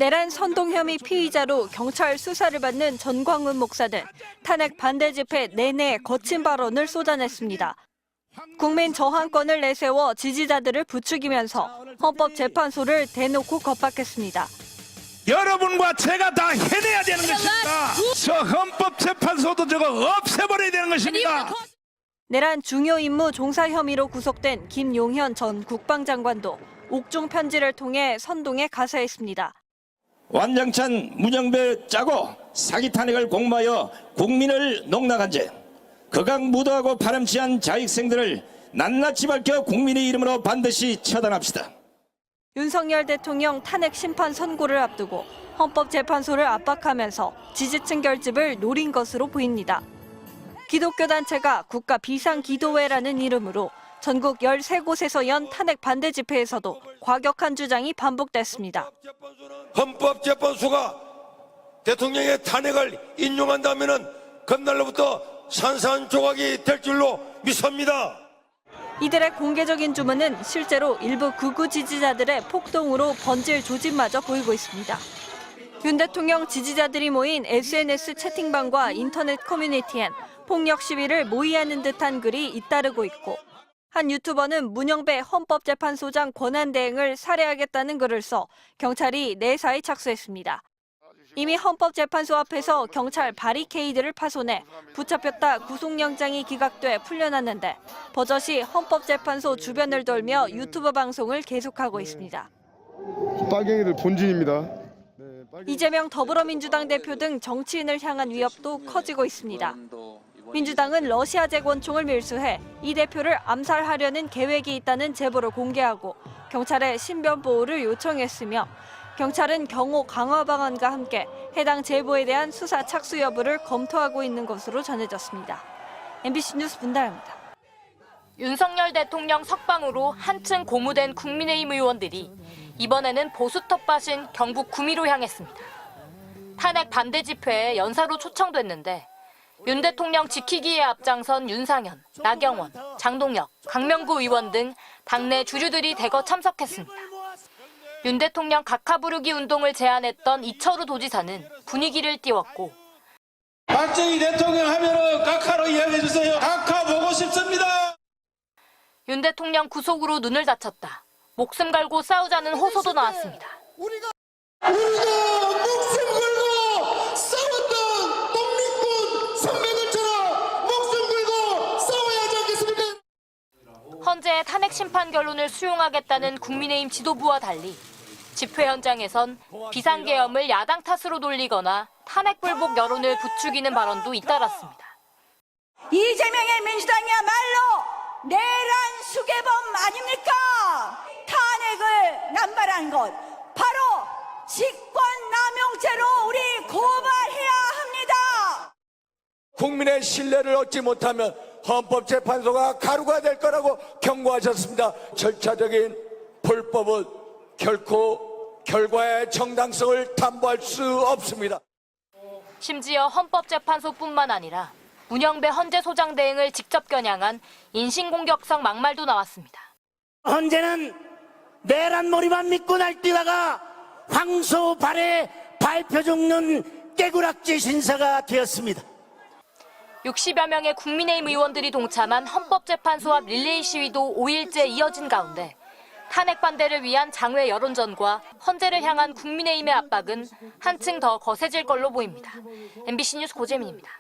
내란 선동 혐의 피의자로 경찰 수사를 받는 전광훈 목사는 탄핵 반대 집회 내내 거친 발언을 쏟아냈습니다. 국민 저항권을 내세워 지지자들을 부추기면서 헌법재판소를 대놓고 겁박했습니다. 여러분과 제가 다 해내야 되는 것입니다. 저 헌법재판소도 저거 없애버려야 되는 것입니다. 내란 중요 임무 종사 혐의로 구속된 김용현 전 국방장관도 옥중 편지를 통해 선동에 가세했습니다. 완장찬 문영배 짜고 사기 탄핵을 공모하여 국민을 농락한 죄, 극악무도하고 파렴치한 자익생들을 낱낱이 밝혀 국민의 이름으로 반드시 처단합시다. 윤석열 대통령 탄핵 심판 선고를 앞두고 헌법재판소를 압박하면서 지지층 결집을 노린 것으로 보입니다. 기독교 단체가 국가 비상기도회라는 이름으로 전국 13곳에서 연 탄핵 반대 집회에서도 과격한 주장이 반복됐습니다. 헌법재판소가 대통령의 탄핵을 인용한다면 그날로부터 산산조각이 될 줄로 믿습니다. 이들의 공개적인 주문은 실제로 일부 극우 지지자들의 폭동으로 번질 조짐마저 보이고 있습니다. 윤 대통령 지지자들이 모인 SNS 채팅방과 인터넷 커뮤니티엔 폭력 시위를 모의하는 듯한 글이 잇따르고 있고, 한 유튜버는 문영배 헌법재판소장 권한대행을 살해하겠다는 글을 써 경찰이 내사에 착수했습니다. 이미 헌법재판소 앞에서 경찰 바리케이드를 파손해 붙잡혔다 구속영장이 기각돼 풀려났는데 버젓이 헌법재판소 주변을 돌며 유튜브 방송을 계속하고 있습니다. 빨갱이들 본진입니다. 이재명 더불어민주당 대표 등 정치인을 향한 위협도 커지고 있습니다. 민주당은 러시아제 권총을 밀수해 이 대표를 암살하려는 계획이 있다는 제보를 공개하고 경찰에 신변 보호를 요청했으며 경찰은 경호 강화 방안과 함께 해당 제보에 대한 수사 착수 여부를 검토하고 있는 것으로 전해졌습니다. MBC 뉴스 문다영입니다. 윤석열 대통령 석방으로 한층 고무된 국민의힘 의원들이 이번에는 보수 텃밭인 경북 구미로 향했습니다. 탄핵 반대 집회에 연사로 초청됐는데 윤 대통령 지키기에 앞장선 윤상현, 나경원, 장동혁, 강명구 의원 등 당내 주류들이 대거 참석했습니다. 윤 대통령 각하 부르기 운동을 제안했던 이철우 도지사는 분위기를 띄웠고, 박정희 대통령 하면은 각하로 이야기해 주세요. 각하 보고 싶습니다. 윤 대통령 구속으로 눈을 다쳤다. 목숨 걸고 싸우자는 호소도 나왔습니다. 우리가 목숨 걸고 싸웠던 독립군 선배들처럼 목숨 걸고 싸워야 하지 않겠습니까? 헌재의 탄핵 심판 결론을 수용하겠다는 국민의힘 지도부와 달리 집회 현장에선 비상계엄을 야당 탓으로 돌리거나 탄핵 불복 여론을 부추기는 발언도 잇따랐습니다. 이재명의 민주당이야말로 내란 수괴범 아닙니까? 탄핵을 남발한 것 바로 직권남용죄로 우리 고발해야 합니다. 국민의 신뢰를 얻지 못하면 헌법재판소가 가루가 될 거라고 경고하셨습니다. 절차적인 불법은 결코 결과의 정당성을 담보할 수 없습니다. 심지어 헌법재판소뿐만 아니라 문영배 헌재소장 대행을 직접 겨냥한 인신공격성 막말도 나왔습니다. 헌재는 내란머리만 믿고 날뛰다가 황소 발에 밟혀 죽는 깨구락지 신사가 되었습니다. 60여 명의 국민의힘 의원들이 동참한 헌법재판소 앞 릴레이 시위도 5일째 이어진 가운데 탄핵 반대를 위한 장외 여론전과 헌재를 향한 국민의힘의 압박은 한층 더 거세질 걸로 보입니다. MBC 뉴스 고재민입니다.